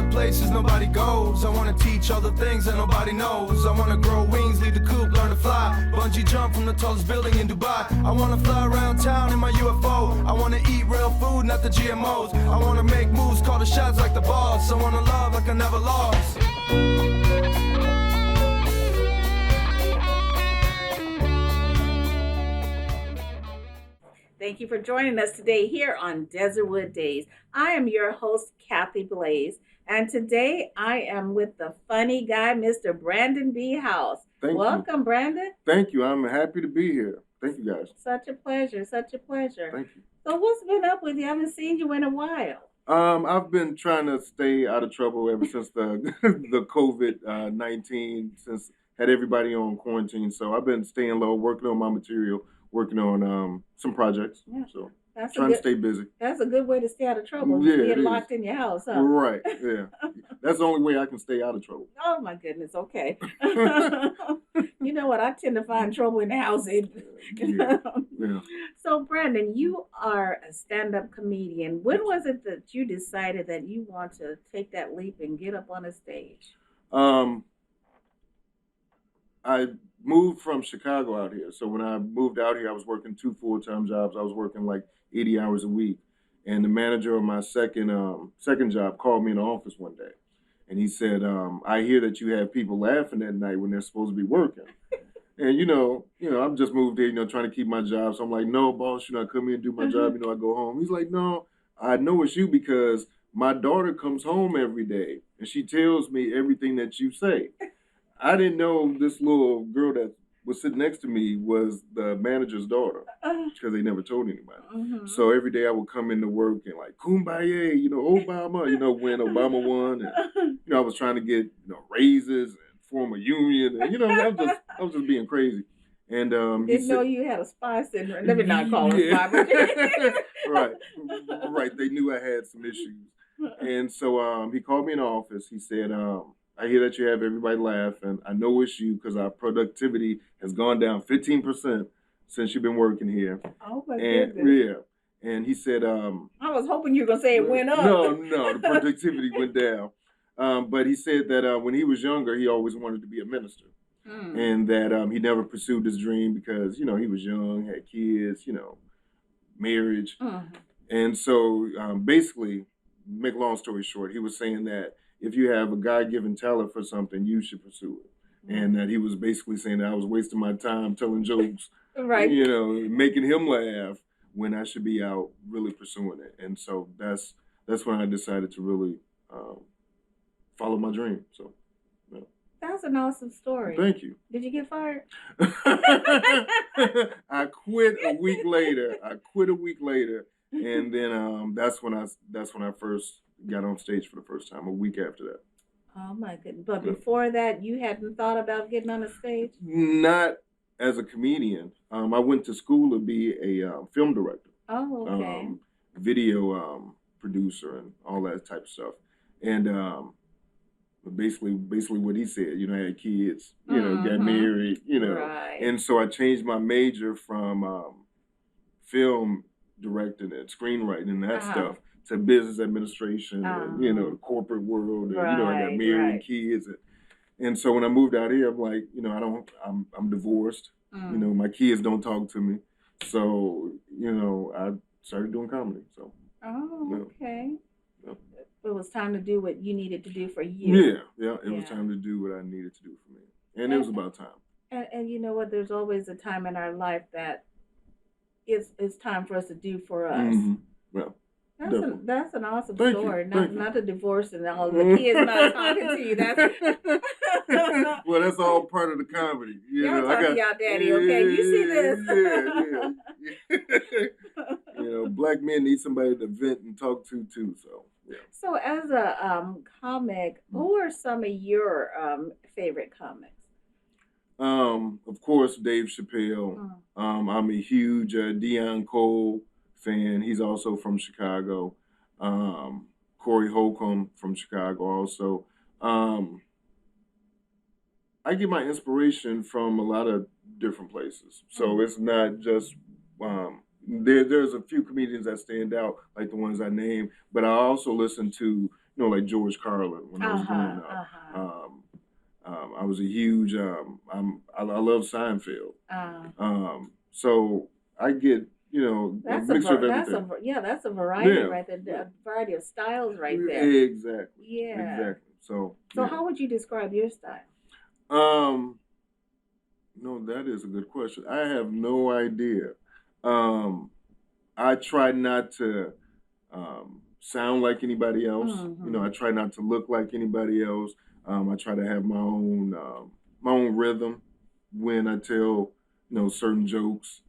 the places nobody goes. I wanna teach all the things that nobody knows. I wanna grow wings, leave the coop, learn to fly. Bungee jump from the tallest building in Dubai. I wanna fly around town in my UFO. I wanna eat real food, not the GMOs. I wanna make moves, call the shots like the boss. I wanna love like I never lost. Thank you for joining us today here on Desertwood Days. I am your host, Kathy Blaze, and today I am with the funny guy, Mr. Brandon B. House. Welcome, Brandon. Thank you. I'm happy to be here. Thank you, guys. Such a pleasure. Such a pleasure. Thank you. So what's been up with you? I haven't seen you in a while. I've been trying to stay out of trouble ever since the the COVID-19, since had everybody on quarantine. So I've been staying low, working on my material, working on some projects. Yeah. So trying to stay busy. That's a good way to stay out of trouble. Yeah, being locked in your house, huh? Right. Yeah. That's the only way I can stay out of trouble. Oh my goodness. Okay. You know what? I tend to find trouble in the house. Yeah. So Brandon, you are a stand-up comedian. When was it that you decided that you want to take that leap and get up on a stage? I moved from Chicago out here. So when I moved out here, I was working 2 full-time jobs. I was working like 80 hours a week. And the manager of my second job called me in the office one day. And he said, I hear that you have people laughing at night when they're supposed to be working. And, I've just moved here, trying to keep my job. So I'm like, no, boss, I come here and do my job. I go home. He's like, no, I know it's you because my daughter comes home every day and she tells me everything that you say. I didn't know this little girl that was sitting next to me was the manager's daughter because they never told anybody. Mm-hmm. So every day I would come into work and like, kumbaya, Obama, when Obama won. And, I was trying to get, raises and form a union. And, I was just being crazy. And didn't know you had a spy syndrome. Let me not call it spy. Right. They knew I had some issues. And so he called me in the office. He said, I hear that you have everybody laugh, and I know it's you because our productivity has gone down 15% since you've been working here. Oh, my goodness. Yeah. And he said... I was hoping you were going to say it went up. No, the productivity went down. But he said that when he was younger, he always wanted to be a minister. And that he never pursued his dream because, he was young, had kids, marriage. And so basically, make a long story short, he was saying that if you have a God-given talent for something, you should pursue it. And that he was basically saying that I was wasting my time telling jokes, right? Making him laugh when I should be out really pursuing it. And so that's when I decided to really follow my dream. So, yeah. That's an awesome story. Thank you. Did you get fired? I quit a week later. And then that's when I first got on stage for the first time, a week after that. Oh my goodness. But before that, you hadn't thought about getting on a stage? Not as a comedian. I went to school to be a film director. Oh, okay. Video producer and all that type of stuff. And basically what he said, I had kids, got married, Right. And so I changed my major from film directing and screenwriting and that stuff to business administration and, the corporate world. And, I got married and kids. And so when I moved out here, I'm like, I'm divorced. My kids don't talk to me. So, I started doing comedy. So. Oh, okay. Yeah. It was time to do what you needed to do for you. Yeah. It was time to do what I needed to do for me. And it was about time. And you know what? There's always a time in our life that it's time for us to do for us. Mm-hmm. Well, that's an awesome story. Not the divorce and all the kids not talking to you. That's well, that's all part of the comedy. Y'all talking to y'all daddy, okay? You see this? Yeah. Black men need somebody to vent and talk to too. So yeah. So as a comic, who are some of your favorite comics? Of course, Dave Chappelle. I'm a huge Deion Cole fan. He's also from Chicago. Corey Holcomb from Chicago also. I get my inspiration from a lot of different places. So it's not just there's a few comedians that stand out, like the ones I named, but I also listen to, like George Carlin when I was growing up. I was a huge, I love Seinfeld. So I get, a mixture of everything. That's a variety right there. A variety of styles right there. Exactly. Yeah. Exactly. So how would you describe your style? No, that is a good question. I have no idea. I try not to sound like anybody else. I try not to look like anybody else. I try to have my own rhythm when I tell certain jokes.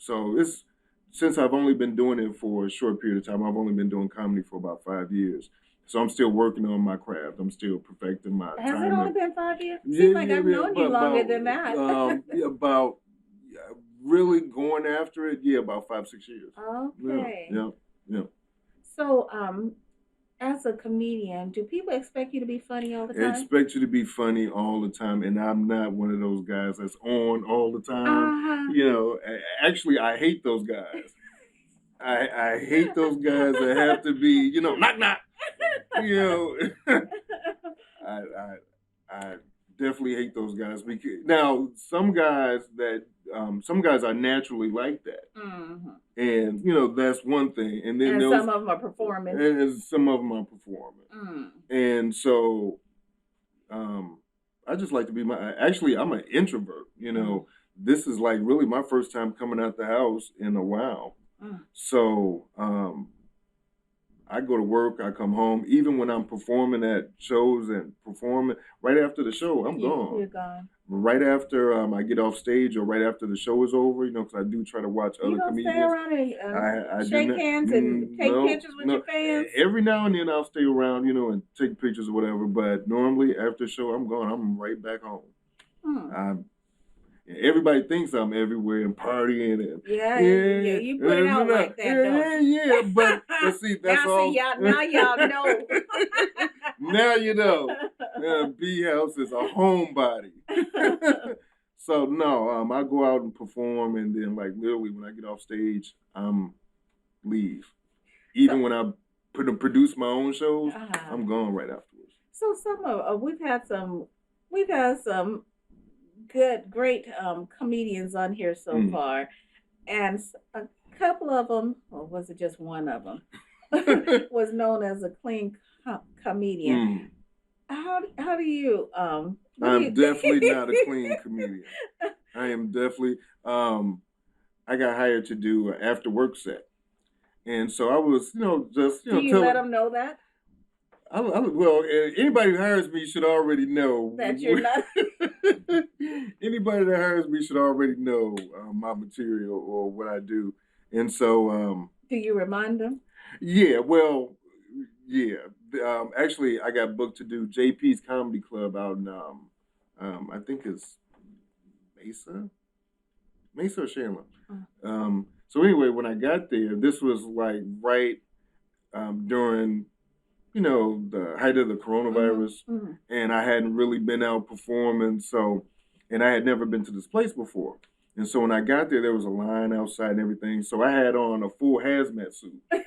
So it's since I've only been doing it for a short period of time. I've only been doing comedy for about 5 years. So I'm still working on my craft. I'm still perfecting my Has timing. it only been 5 years? Seems like I've known you longer than that. About really going after it, about 5-6 years. Okay. Yeah. So, as a comedian, do people expect you to be funny all the time? Expect you to be funny all the time, and I'm not one of those guys that's on all the time. Actually, I hate those guys. I hate those guys that have to be, knock knock. I definitely hate those guys because now some guys are naturally like that, and that's one thing. And then some of them are performing, and some of them are performing, and so I just like to be Actually, I'm an introvert. This is like really my first time coming out the house in a while. So I go to work, I come home. Even when I'm performing at shows and performing, right after the show, I'm gone. You're gone. Right after I get off stage or right after the show is over, because I do try to watch other comedians. Stay around and shake hands and take pictures with your fans? Every now and then I'll stay around, and take pictures or whatever. But normally after the show, I'm gone. I'm right back home. Everybody thinks I'm everywhere and partying and you put it out like that, don't you? But see, that's all. Now y'all know. Now you know. B House is a homebody. So no, I go out and perform, and then like literally when I get off stage, leave. Even when I produce my own shows, I'm gone right afterwards. So we've had some great comedians on here so far, and a couple of them, or was it just one of them, was known as a clean comedian. How do you? I'm definitely not a clean comedian. I am definitely. I got hired to do an after work set, and so I was, just Do you let them know that? Well, anybody who hires me should already know that you're not. Anybody that hires me should already know my material or what I do, and so. Do you remind them? Yeah, well, yeah. Actually, I got booked to do JP's Comedy Club out in I think it's Mesa or Chandler. So anyway, when I got there, this was like right during the height of the coronavirus, and I hadn't really been out performing, and I had never been to this place before. And so when I got there was a line outside and everything. So I had on a full hazmat suit. I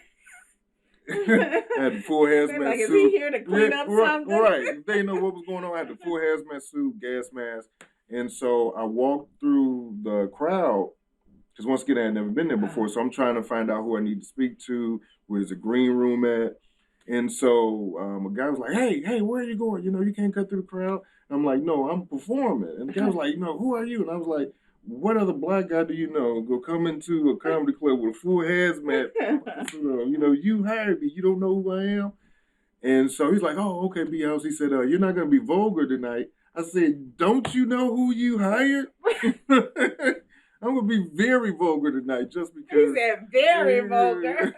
had a full hazmat suit. Is he here to clean up something? Right. They know what was going on. I had the full hazmat suit, gas mask. And so I walked through the crowd, because once again, I had never been there before. So I'm trying to find out who I need to speak to, where's the green room at. And so a guy was like, hey, where are you going? You can't cut through the crowd. And I'm like, no, I'm performing. And the guy was like, who are you? And I was like, what other black guy do you know go come into a comedy club with a full hazmat? You hired me. You don't know who I am? And so he's like, oh, okay, B House. He said, you're not going to be vulgar tonight. I said, don't you know who you hired? I'm going to be very vulgar tonight just because. He said very vulgar.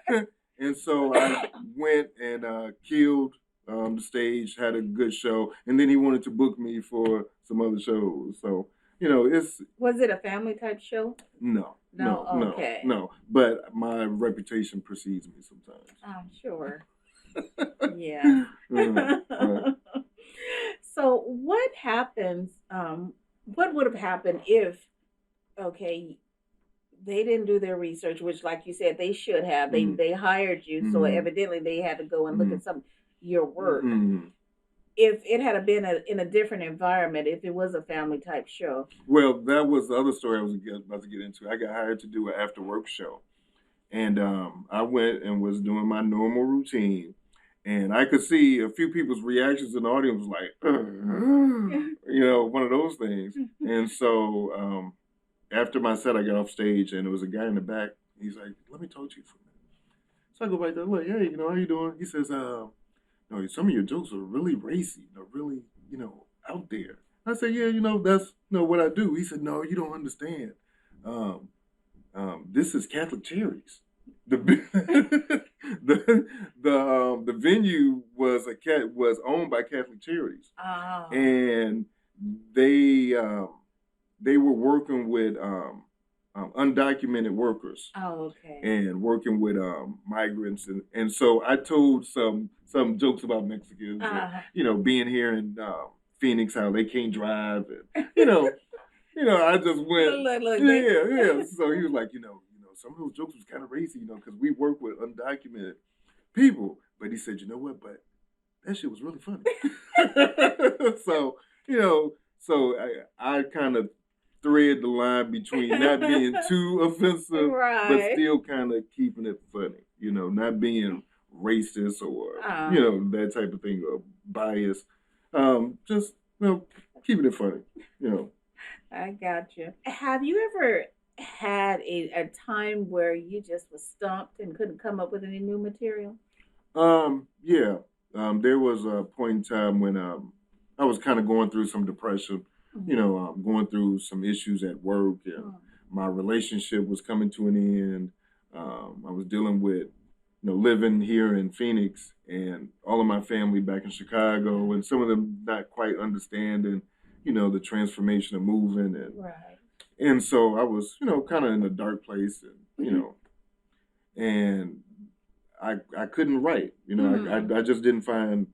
And so I went and killed the stage, had a good show, and then he wanted to book me for some other shows. So, it's... Was it a family type show? No. Okay. No. But my reputation precedes me sometimes. I'm sure. Yeah. Right. So what happens, what would have happened if, they didn't do their research, which, like you said, they should have. They hired you, so evidently they had to go and look at your work. If it had been in a different environment, if it was a family type show. Well, that was the other story I was about to get into. I got hired to do an after work show, and I went and was doing my normal routine, and I could see a few people's reactions in the audience was like, one of those things. And so after my set, I got off stage, and there was a guy in the back. He's like, "Let me talk to you for a minute." So I go back there, like, "Hey, how you doing?" He says, "No, some of your jokes are really racy, really, out there." I said, "Yeah, that's what I do." He said, "No, you don't understand. This is Catholic Cherries. The the venue was owned by Catholic Charities, and they were working with undocumented workers. Oh, okay. And working with migrants, and so I told some jokes about Mexicans, and, being here in Phoenix, how they can't drive, and I just went, yeah. So he was like, some of those jokes was kind of racy, because we work with undocumented people. But he said, you know what? But that shit was really funny. So I kind of thread the line between not being too offensive, but still kind of keeping it funny, not being racist or, that type of thing, or biased. Just, keeping it funny, I got you. Have you ever had a time where you just was stumped and couldn't come up with any new material? Yeah. There was a point in time when I was kind of going through some depression, going through some issues at work, and my relationship was coming to an end. I was dealing with, living here in Phoenix, and all of my family back in Chicago, and some of them not quite understanding, the transformation of moving, and so I was, kind of in a dark place, and and I couldn't write, I just didn't find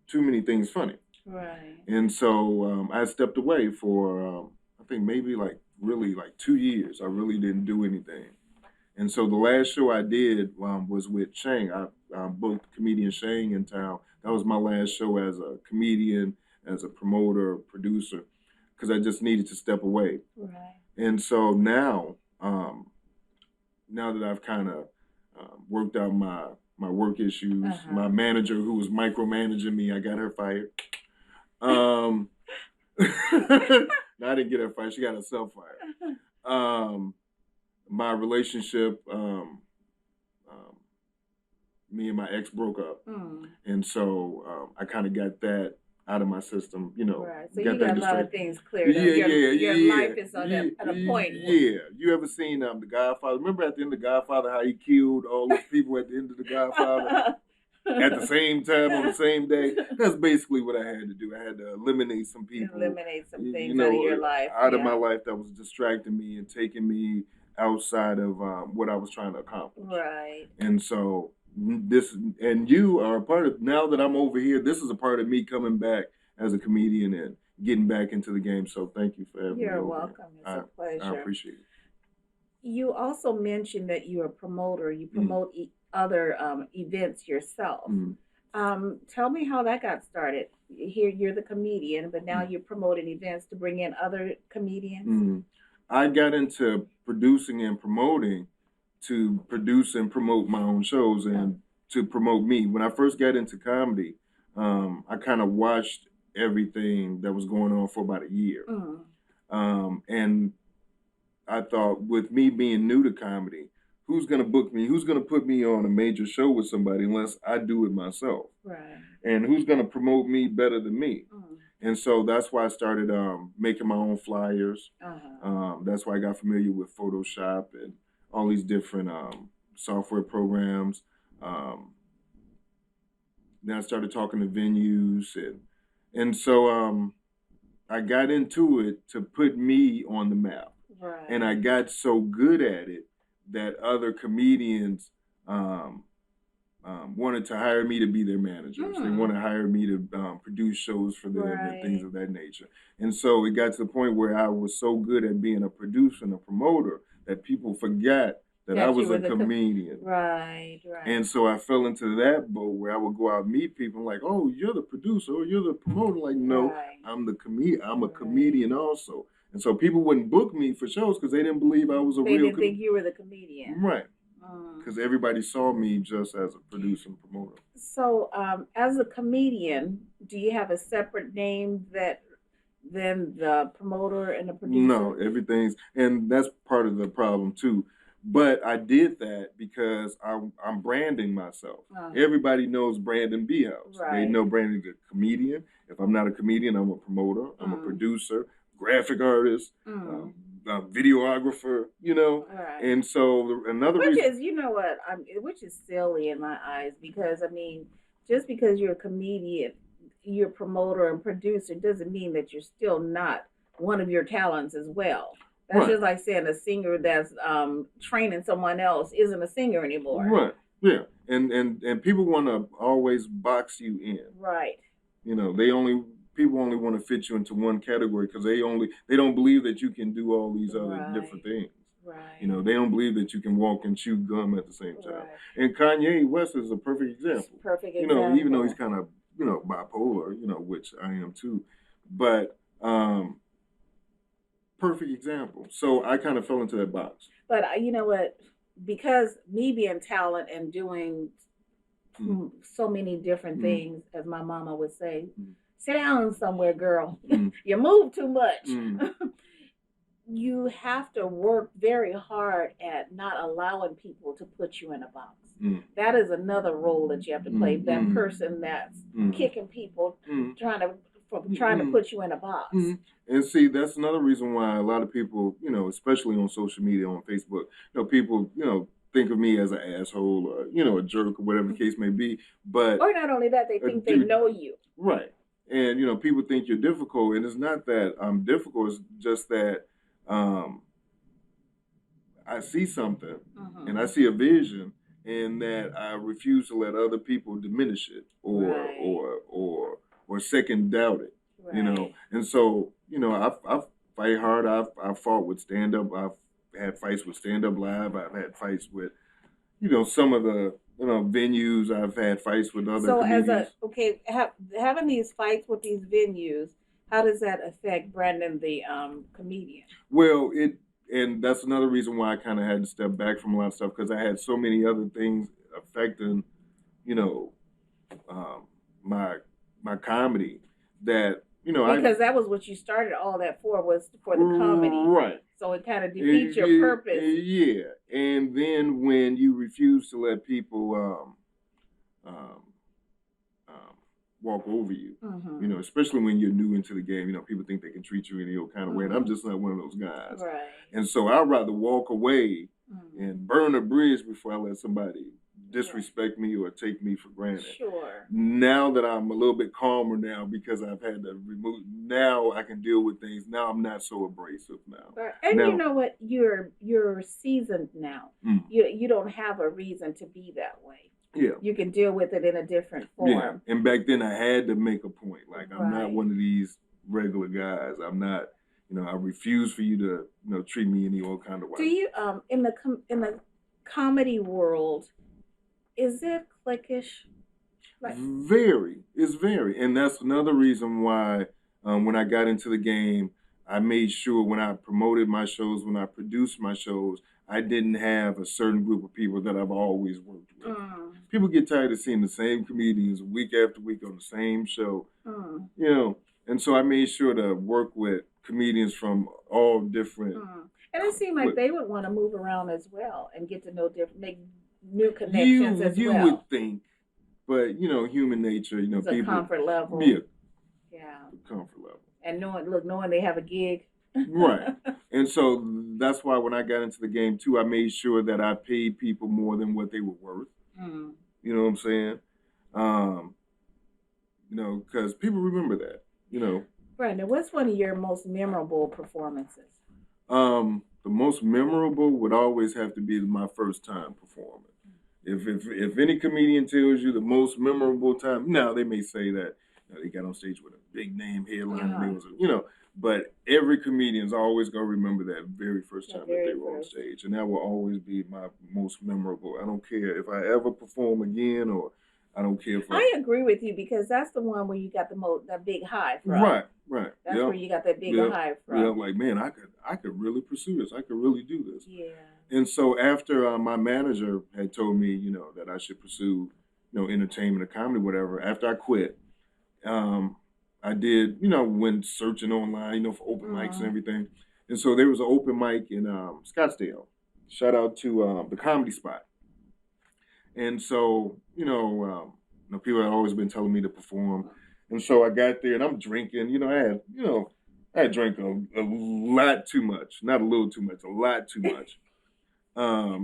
too many things funny. Right. And so I stepped away for, I think maybe really 2 years. I really didn't do anything. And so the last show I did was with Shang. I booked comedian Shang in town. That was my last show as a comedian, as a promoter, producer, because I just needed to step away. Right. And so now that I've kind of worked out my work issues, my manager who was micromanaging me, I got her fired. No, I didn't get her fired. She got herself fired. My relationship, me and my ex broke up, and so I kind of got that out of my system. Right. So got you got a lot of things cleared up. Your life is at a point. Yeah. You ever seen The Godfather? Remember at the end of The Godfather how he killed all those people at the end of The Godfather? At the same time on the same day. That's basically what I had to do. I had to eliminate some people. Eliminate some things out of your life. Out of my life that was distracting me and taking me outside of what I was trying to accomplish. Right. And so you are a part of, now that I'm over here, this is a part of me coming back as a comedian and getting back into the game. So thank you for having me. You're welcome. It's a pleasure. I appreciate it. You also mentioned that you're a promoter. You promote other events yourself. Tell me how that got started. Here you're the comedian, but now you're promoting events to bring in other comedians. I got into producing and promoting to produce and promote my own shows and to promote me. When I first got into comedy, I kind of watched everything that was going on for about a year. And I thought, with me being new to comedy, who's going to book me? Who's going to put me on a major show with somebody unless I do it myself? Right. And who's going to promote me better than me? And so that's why I started making my own flyers. That's why I got familiar with Photoshop and all these different software programs. Then I started talking to venues. And so I got into it to put me on the map. Right. And I got so good at it that other comedians wanted to hire me to be their managers. They want to hire me to produce shows for them and things of that nature. And so it got to the point where I was so good at being a producer and a promoter that people forgot that I That was you were a the comedian. right, right. And so I fell into that boat where I would go out and meet people like, oh, you're the producer, or you're the promoter. Like, no, Right. I'm a Right. comedian also. And so people wouldn't book me for shows because they didn't believe I was a They real didn't think you were the comedian. Right. Mm. Because everybody saw me just as a producer and promoter. So, as a comedian, do you have a separate name than the promoter and the producer? No, everything's, and that's part of the problem too. But I did that because I'm branding myself. Everybody knows Brandon B House. Right. They know Brandon the comedian. If I'm not a comedian, I'm a promoter. I'm a producer, graphic artist, videographer. You know. Right. And so another which reason, is, you know what, which is silly in my eyes, because I mean, just because you're a comedian, you're a promoter and producer, doesn't mean that you're still not one of your talents as well. That's Right. just like saying a singer that's training someone else isn't a singer anymore. Right. Yeah. And people want to always box you in. Right. You know, people only want to fit you into one category because they don't believe that you can do all these other different things. Right. You know, they don't believe that you can walk and chew gum at the same time. Right. And Kanye West is a perfect example. Perfect You example. know, even though he's kind of, you know, bipolar, you know, which I am too. But perfect example. So I kind of fell into that box. But you know what? Because me being talent and doing so many different things, as my mama would say, sit down somewhere, girl. You move too much. You have to work very hard at not allowing people to put you in a box. That is another role that you have to play. That person that's kicking people, trying to put you in a box. And see, that's another reason why a lot of people, you know, especially on social media, on Facebook, you know, people, you know, think of me as an asshole or, you know, a jerk or whatever the case may be. But or not only that, they think they know you. Right. And, you know, people think you're difficult. And it's not that I'm difficult. It's just that I see something and I see a vision, and that I refuse to let other people diminish it or second doubt it. Right. You know, and so, you know, I fight hard. I've fought with stand up. I've had fights with Stand Up Live. I've had fights with, you know, some of the, you know, venues. I've had fights with other comedians. Having these fights with these venues, how does that affect Brandon the comedian? Well, and that's another reason why I kind of had to step back from a lot of stuff, because I had so many other things affecting, you know, my comedy that, you know, because that was what you started all that for, was for the comedy. Right. So it kind of defeats your purpose. Yeah. And then when you refuse to let people walk over you, you know, especially when you're new into the game, you know, people think they can treat you any old kind of way. And I'm just not one of those guys. Right. And so I'd rather walk away and burn a bridge before I let somebody disrespect me or take me for granted. Sure. Now that I'm a little bit calmer now, because I've had to remove, now I can deal with things. Now I'm not so abrasive now. Right. And now, you know what? You're seasoned now. You don't have a reason to be that way. Yeah. You can deal with it in a different form. Yeah. And back then I had to make a point. Like, I'm not one of these regular guys. I'm not, you know, I refuse for you to, you know, treat me any old kind of way. Do you in the comedy world, is it cliquish? It's very. And that's another reason why when I got into the game, I made sure when I promoted my shows, when I produced my shows, I didn't have a certain group of people that I've always worked with. People get tired of seeing the same comedians week after week on the same show. You know, and so I made sure to work with comedians from all different. And it seemed like they would want to move around as well and get to know make new connections as well. You would think, but you know, human nature, you know, it's people. A comfort level. Yeah. Comfort level. And knowing they have a gig. Right. And so that's why when I got into the game too, I made sure that I paid people more than what they were worth. You know what I'm saying? You know, because people remember that, you know. Brandon, what's one of your most memorable performances? The most memorable would always have to be my first time performing. If any comedian tells you the most memorable time, now they may say that, They got on stage with a big name headline, Uh-huh. and they was, but every comedian's always gonna remember that very first The time that very they were on first. stage, and that will always be my most memorable. I don't care if I ever perform again, or I don't care if I agree with you because that's the one where you got that big high from. right, That's yep, where you got that big yep, high yep. from. Like, man, I could really pursue this. I could really do this. Yeah. And so after my manager had told me, that I should pursue, entertainment or comedy, whatever. After I quit, um, I did, went searching online, for open mics and Mm. everything. And so there was an open mic in Scottsdale. Shout out to the Comedy Spot. And so, people had always been telling me to perform. And so I got there and I'm drinking. I had drank a lot too much. Not a little too much, a lot too much. A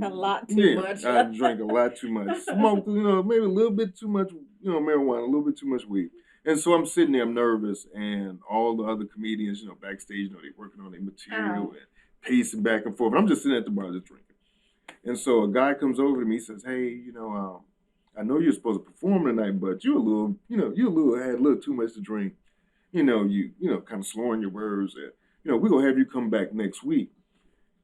lot too Yeah, much. I drank a lot too much. Smoked, maybe a little bit too much, marijuana, a little bit too much weed. And so I'm sitting there, I'm nervous, and all the other comedians, backstage, they're working on their material and pacing back and forth. And I'm just sitting at the bar just drinking. And so a guy comes over to me, says, "Hey, I know you're supposed to perform tonight, but had a little too much to drink. Kind of slurring your words, and we're gonna have you come back next week."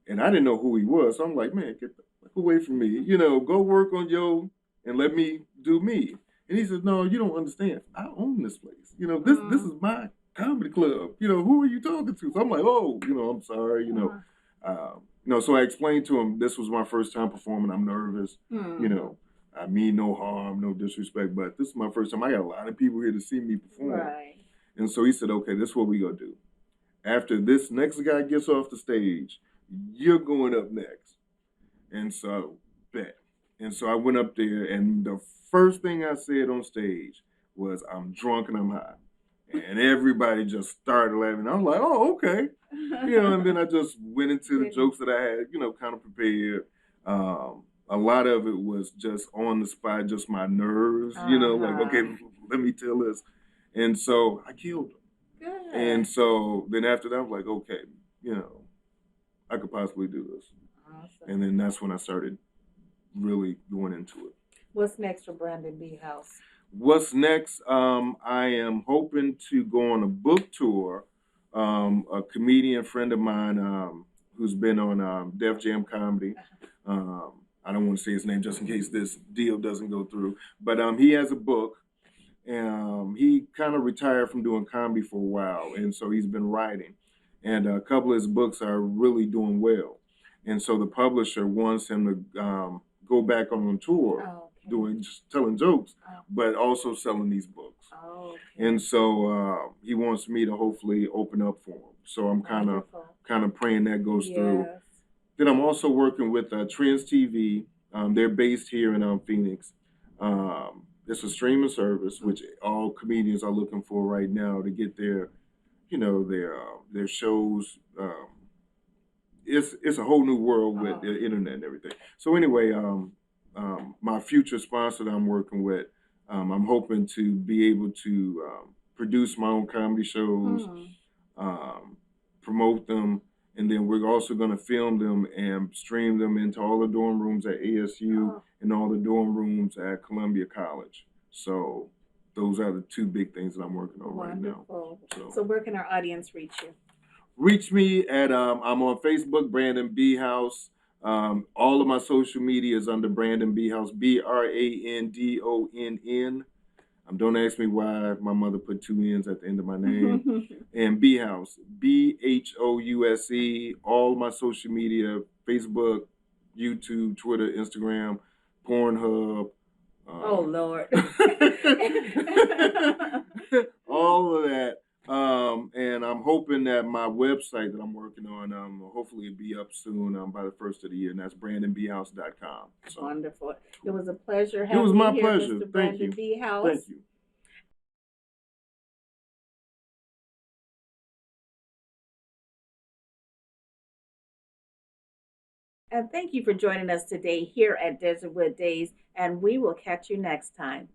And I didn't know who he was. So I'm like, man, get the fuck away from me. Go work on and let me do me. And he said, no, you don't understand. I own this place. This is my comedy club. Who are you talking to? So I'm like, oh, I'm sorry, so I explained to him this was my first time performing. I'm nervous. I mean no harm, no disrespect, but this is my first time. I got a lot of people here to see me perform. Right. And so he said, okay, this is what we gonna do. After this next guy gets off the stage, you're going up next. And so, bet. And so I went up there, and the first thing I said on stage was, I'm drunk and I'm high. And everybody just started laughing. I was like, oh, okay. And then I just went into the jokes that I had, kind of prepared. A lot of it was just on the spot, just my nerves, like, okay, let me tell this. And so I killed them. Good. And so then after that, I was like, okay, I could possibly do this. Awesome. And then that's when I started really going into it. What's next for Brandon B. House? What's next? I am hoping to go on a book tour. A comedian friend of mine who's been on Def Jam Comedy. I don't want to say his name just in case this deal doesn't go through. But he has a book. He kind of retired from doing comedy for a while, and so he's been writing. And a couple of his books are really doing well. And so the publisher wants him to go back on tour, just telling jokes, but also selling these books. And so he wants me to hopefully open up for him. So I'm kind of praying that goes through. Then I'm also working with Trends TV. They're based here in Phoenix. It's a streaming service, which all comedians are looking for right now to get their shows. It's a whole new world with the internet and everything. So anyway, my future sponsor that I'm working with, I'm hoping to be able to produce my own comedy shows, promote them, and then we're also going to film them and stream them into all the dorm rooms at ASU and all the dorm rooms at Columbia College. So those are the two big things that I'm working on right now. So where can our audience reach you? Reach me at I'm on Facebook, Brandon B. House. All of my social media is under Brandon B. House, BRANDONN. Don't ask me why my mother put two N's at the end of my name. And B House, BHOUSE. All my social media, Facebook, YouTube, Twitter, Instagram, Pornhub. Oh, Lord. All of that. And I'm hoping that my website that I'm working on, hopefully it'll be up soon by the first of the year, and that's brandonbhouse.com. So. Wonderful. It was a pleasure having you here. It was my pleasure. Mr. Thank Brandon you. B. House. Thank you. And thank you for joining us today here at Desertwood Days, and we will catch you next time.